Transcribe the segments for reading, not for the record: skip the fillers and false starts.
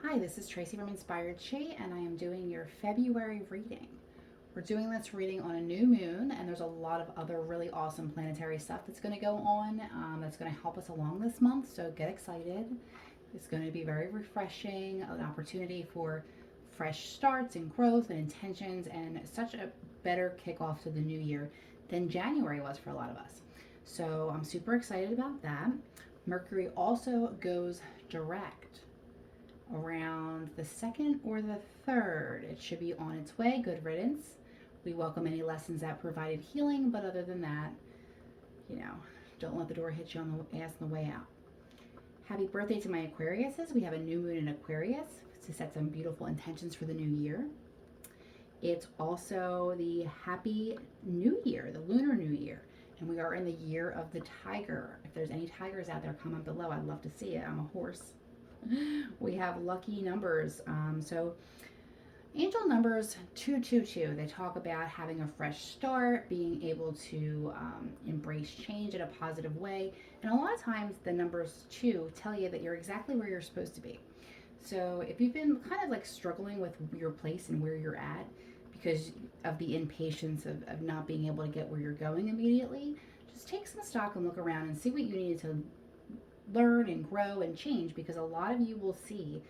Hi, this is Tracy from Inspired Chi, and I am doing your February reading. We're doing this reading on a new moon, and there's a lot of other really awesome planetary stuff that's going to go on that's going to help us along this month, so get excited. It's going to be very refreshing, an opportunity for fresh starts and growth and intentions, and such a better kickoff to the new year than January was for a lot of us. So I'm super excited about that. Mercury also goes direct around the second or the third. It should be on its way. Good riddance. We welcome any lessons that provided healing, but other than that, you know, don't let the door hit you on the ass on the way out. Happy birthday to my Aquariuses. We have a new moon in Aquarius to set some beautiful intentions for the new year. It's also the Happy New Year, the Lunar New Year. And we are in the year of the tiger. If there's any tigers out there, comment below. I'd love to see it. I'm a horse. We have lucky numbers. So angel numbers 222, they talk about having a fresh start, being able to embrace change in a positive way. And a lot of times the numbers 2 tell you that you're exactly where you're supposed to be. So if you've been kind of like struggling with your place and where you're at because of the impatience of not being able to get where you're going immediately, just take some stock and look around and see what you need to learn and grow and change, because a lot of you will see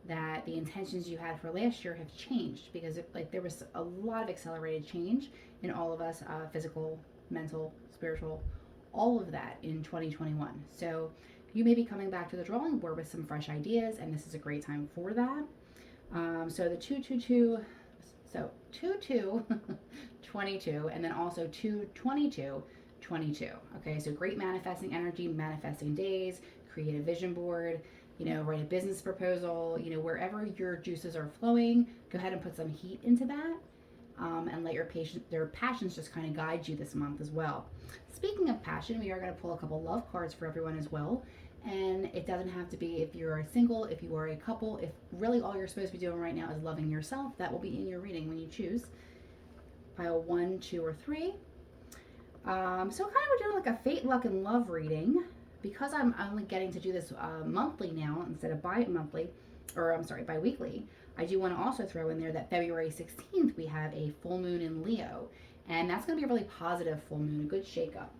that the intentions you had for last year have changed because there was a lot of accelerated change in all of us, physical, mental, spiritual, all of that in 2021. So you may be coming back to the drawing board with some fresh ideas, and this is a great time for that. So the 222, so 22 22, and then also 222 22. Okay, so great manifesting energy, manifesting days, create a vision board, write a business proposal, wherever your juices are flowing, go ahead and put some heat into that. And let their passions just kind of guide you this month as well. Speaking of passion, we are going to pull a couple love cards for everyone as well. And it doesn't have to be if you're single, if you are a couple, if really all you're supposed to be doing right now is loving yourself, that will be in your reading when you choose. Pile 1, 2, or 3. So kind of we're doing like a fate, luck, and love reading. Because I'm only getting to do this monthly now instead of bi-weekly, I do want to also throw in there that February 16th we have a full moon in Leo, and that's going to be a really positive full moon, a good shakeup,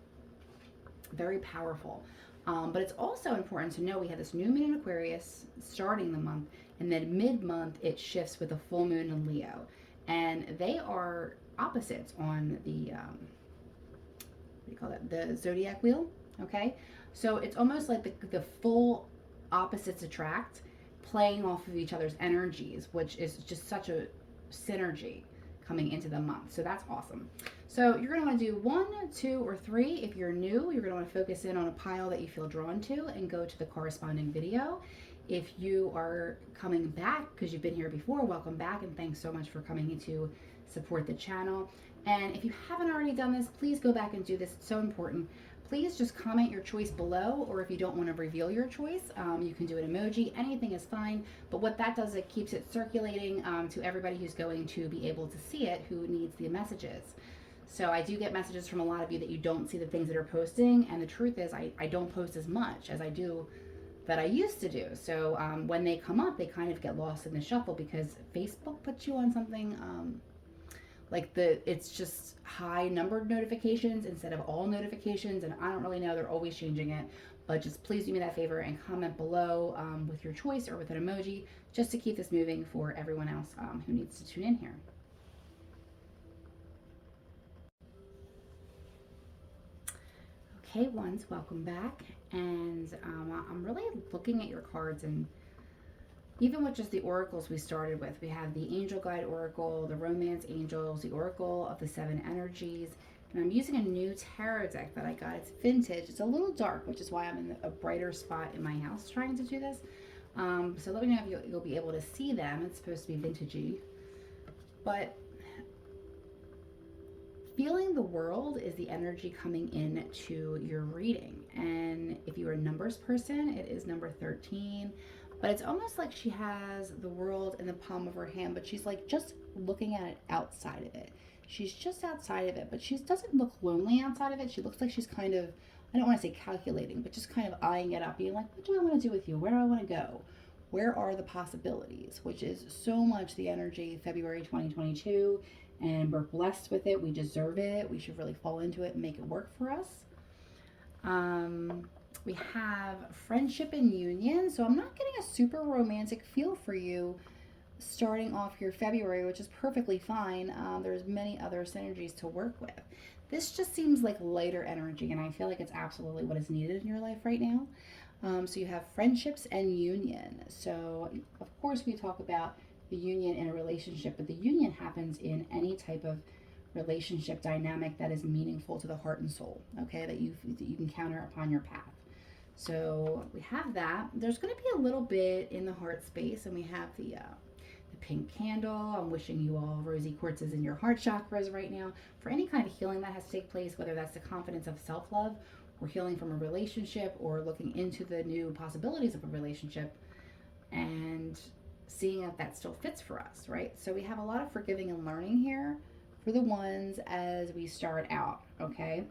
very powerful. But it's also important to know we have this new moon in Aquarius starting the month, and then mid-month it shifts with a full moon in Leo, and they are opposites on the what do you call that? The zodiac wheel. Okay, so it's almost like the full opposites attract, playing off of each other's energies, which is just such a synergy coming into the month. So that's awesome. So you're going to want to do 1, 2, or 3. If you're new, you're going to want to focus in on a pile that you feel drawn to and go to the corresponding video. If you are coming back because you've been here before, welcome back, and thanks so much for coming in to support the channel. And if you haven't already done this, please go back and do this. It's so important. Please just comment your choice below, or if you don't want to reveal your choice, you can do an emoji. Anything is fine, but what that does, it keeps it circulating to everybody who's going to be able to see it, who needs the messages. So I do get messages from a lot of you that you don't see the things that are posting, and the truth is I don't post as much as I do that I used to do. So when they come up, they kind of get lost in the shuffle because Facebook puts you on something it's just high numbered notifications instead of all notifications, and I don't really know, they're always changing it. But just please do me that favor and comment below with your choice or with an emoji, just to keep this moving for everyone else who needs to tune in here. Okay, ones, welcome back. And I'm really looking at your cards, and even with just the oracles we started with, we have the Angel Guide Oracle, the Romance Angels, the Oracle of the Seven Energies, and I'm using a new tarot deck that I got. It's vintage. It's a little dark, which is why I'm in a brighter spot in my house trying to do this. So let me know if you'll be able to see them. It's supposed to be vintagey. But feeling the world is the energy coming in to your reading. And if you're a numbers person, it is number 13. But it's almost like she has the world in the palm of her hand, but she's like just looking at it outside of it. She's just outside of it, but she doesn't look lonely outside of it. She looks like she's kind of, I don't want to say calculating, but just kind of eyeing it up, being like, what do I want to do with you? Where do I want to go? Where are the possibilities? Which is so much the energy February 2022, and we're blessed with it. We deserve it. We should really fall into it and make it work for us. We have friendship and union. So I'm not getting a super romantic feel for you starting off your February, which is perfectly fine. There's many other synergies to work with. This just seems like lighter energy, and I feel like it's absolutely what is needed in your life right now. So you have friendships and union. So, of course, we talk about the union in a relationship, but the union happens in any type of relationship dynamic that is meaningful to the heart and soul, okay, that you can counter upon your path. So we have that. There's going to be a little bit in the heart space, and we have the pink candle. I'm wishing you all rosy quartzes in your heart chakras right now for any kind of healing that has to take place, whether that's the confidence of self-love or healing from a relationship or looking into the new possibilities of a relationship and seeing if that still fits for us, right? So we have a lot of forgiving and learning here for the ones as we start out, okay?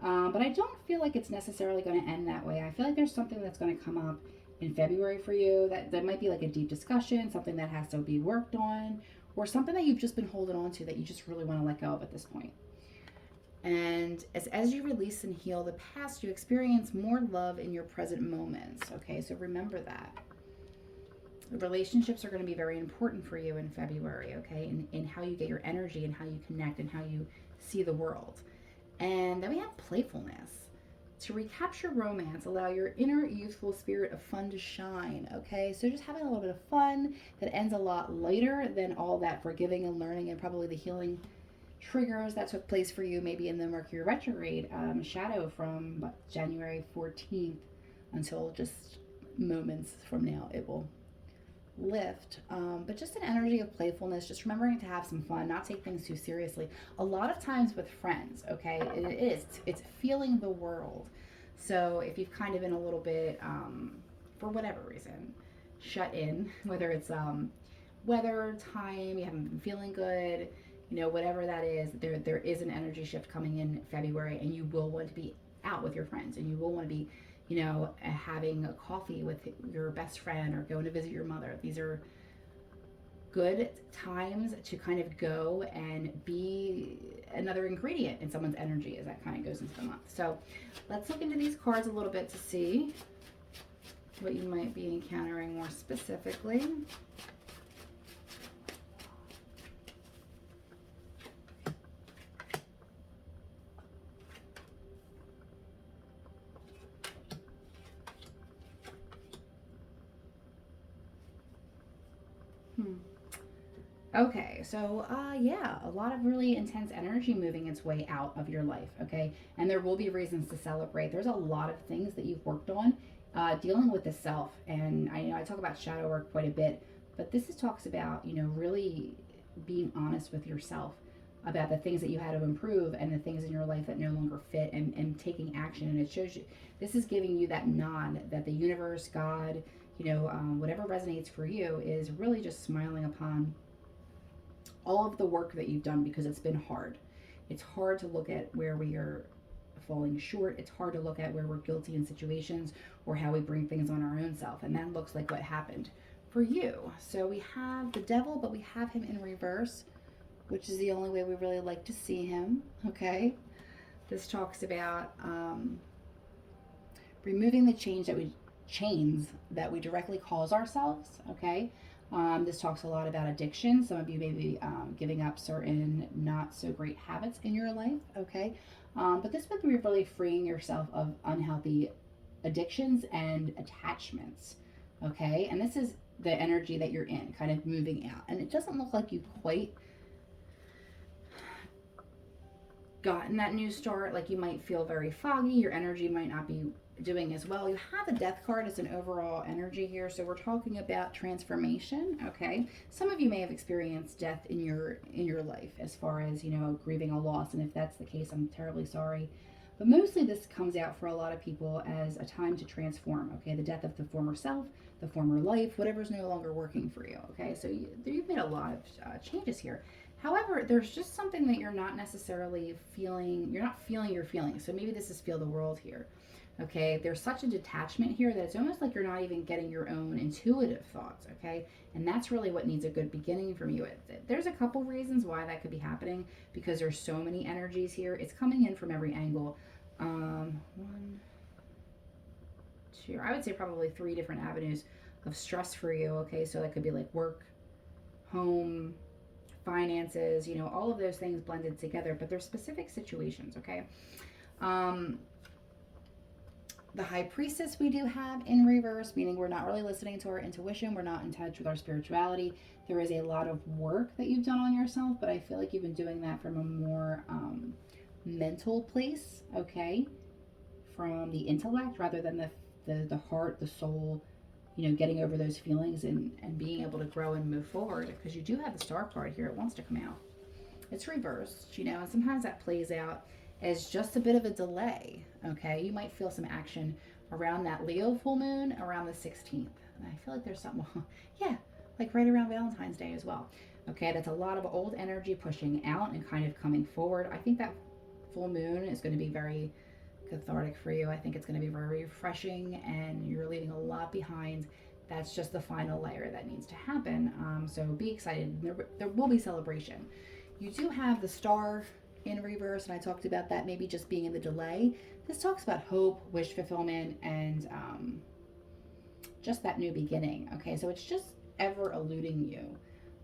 But I don't feel like it's necessarily going to end that way. I feel like there's something that's going to come up in February for you that might be like a deep discussion, something that has to be worked on, or something that you've just been holding on to that you just really want to let go of at this point. And as you release and heal the past, you experience more love in your present moments. Okay, so remember that. Relationships are going to be very important for you in February, okay, in how you get your energy and how you connect and how you see the world. And then we have playfulness. To recapture romance, allow your inner youthful spirit of fun to shine, okay? So just having a little bit of fun that ends a lot later than all that forgiving and learning and probably the healing triggers that took place for you maybe in the Mercury retrograde shadow from January 14th until just moments from now. It will lift, but just an energy of playfulness, just remembering to have some fun, not take things too seriously. A lot of times with friends, okay, it's feeling the world. So if you've kind of been a little bit, for whatever reason, shut in, whether it's weather, time, you haven't been feeling good, whatever that is, there is an energy shift coming in February, and you will want to be out with your friends, and you will want to be having a coffee with your best friend or going to visit your mother. These are good times to kind of go and be another ingredient in someone's energy as that kind of goes into the month. So let's look into these cards a little bit to see what you might be encountering more specifically. Okay, so yeah, a lot of really intense energy moving its way out of your life, okay? And there will be reasons to celebrate. There's a lot of things that you've worked on dealing with the self. And I talk about shadow work quite a bit, but this talks about, really being honest with yourself about the things that you had to improve and the things in your life that no longer fit and taking action. And it shows you, this is giving you that nod that the universe, God, whatever resonates for you is really just smiling upon all of the work that you've done because it's been hard. It's hard to look at where we are falling short. It's hard to look at where we're guilty in situations or how we bring things on our own self. And that looks like what happened for you. So we have the devil, but we have him in reverse, which is the only way we really like to see him. Okay. This talks about removing the chains that we directly cause ourselves. Okay. This talks a lot about addiction. Some of you may be giving up certain not so great habits in your life, okay? But this would be really freeing yourself of unhealthy addictions and attachments, okay? And this is the energy that you're in, kind of moving out. And it doesn't look like you've quite gotten that new start. Like you might feel very foggy. Your energy might not be doing as well. You have a death card as an overall energy here, so we're talking about transformation. Okay, some of you may have experienced death in your life as far as grieving a loss, and if that's the case, I'm terribly sorry, but mostly this comes out for a lot of people as a time to transform. Okay, the death of the former self, the former life, whatever's no longer working for you. Okay, so you've made a lot of changes here. However, there's just something that you're not necessarily feeling. You're not feeling your feelings, so maybe this is feel the world here. Okay, there's such a detachment here that it's almost like you're not even getting your own intuitive thoughts. Okay, and that's really what needs a good beginning from you. There's a couple reasons why that could be happening because there's so many energies here. It's coming in from every angle. One, two, I would say probably three different avenues of stress for you. Okay, so that could be like work, home, finances, all of those things blended together, but there's specific situations. Okay. Um, the High Priestess we do have in reverse, meaning we're not really listening to our intuition. We're not in touch with our spirituality. There is a lot of work that you've done on yourself, but I feel like you've been doing that from a more mental place, okay? From the intellect rather than the heart, the soul, getting over those feelings and being able to grow and move forward because you do have the Star card here. It wants to come out. It's reversed, and sometimes that plays out as just a bit of a delay, okay? You might feel some action around that Leo full moon around the 16th. And I feel like there's something, yeah, like right around Valentine's Day as well. Okay, that's a lot of old energy pushing out and kind of coming forward. I think that full moon is going to be very cathartic for you. I think it's going to be very refreshing and you're leaving a lot behind. That's just the final layer that needs to happen. So be excited. There will be celebration. You do have the Star in reverse, and I talked about that maybe just being in the delay. This talks about hope, wish fulfillment, and just that new beginning. Okay, so it's just ever eluding you,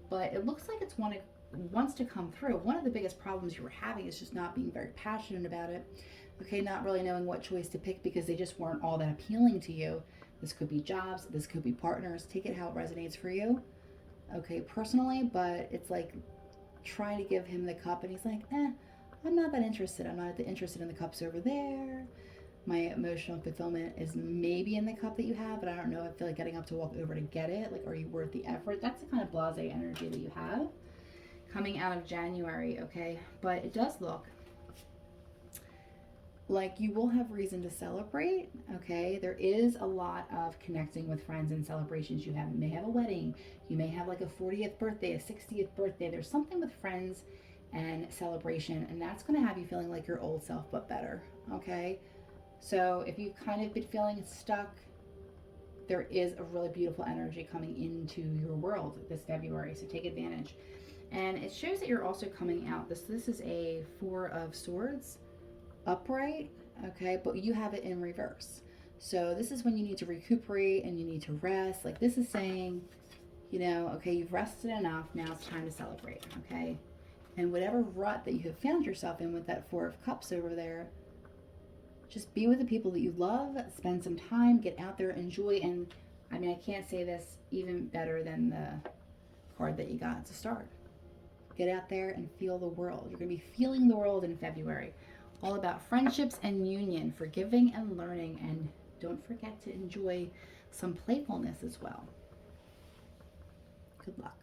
but it looks like it's wants to come through. One of the biggest problems you were having is just not being very passionate about it. Okay, not really knowing what choice to pick because they just weren't all that appealing to you. This could be jobs, this could be partners. Take it how it resonates for you. Okay, personally, but it's like trying to give him the cup and he's like, I'm not that interested. I'm not interested in the cups over there. My emotional fulfillment is maybe in the cup that you have, but I don't know. I feel like getting up to walk over to get it. Like, are you worth the effort? That's the kind of blasé energy that you have coming out of January, okay? But it does look like you will have reason to celebrate, okay? There is a lot of connecting with friends and celebrations. You may have a wedding, you may have like a 40th birthday, a 60th birthday. There's something with friends and celebration, and that's going to have you feeling like your old self but better, okay? So if you've kind of been feeling stuck, there is a really beautiful energy coming into your world this February, so take advantage. And it shows that you're also coming out. This is a Four of Swords upright, okay, but you have it in reverse. So this is when you need to recuperate and you need to rest. Like this is saying, okay, you've rested enough, now it's time to celebrate, okay? And whatever rut that you have found yourself in with that Four of Cups over there, just be with the people that you love, spend some time, get out there, enjoy. And I mean, I can't say this even better than the card that you got to start. Get out there and feel the world. You're going to be feeling the world in February. All about friendships and union, forgiving and learning. And don't forget to enjoy some playfulness as well. Good luck.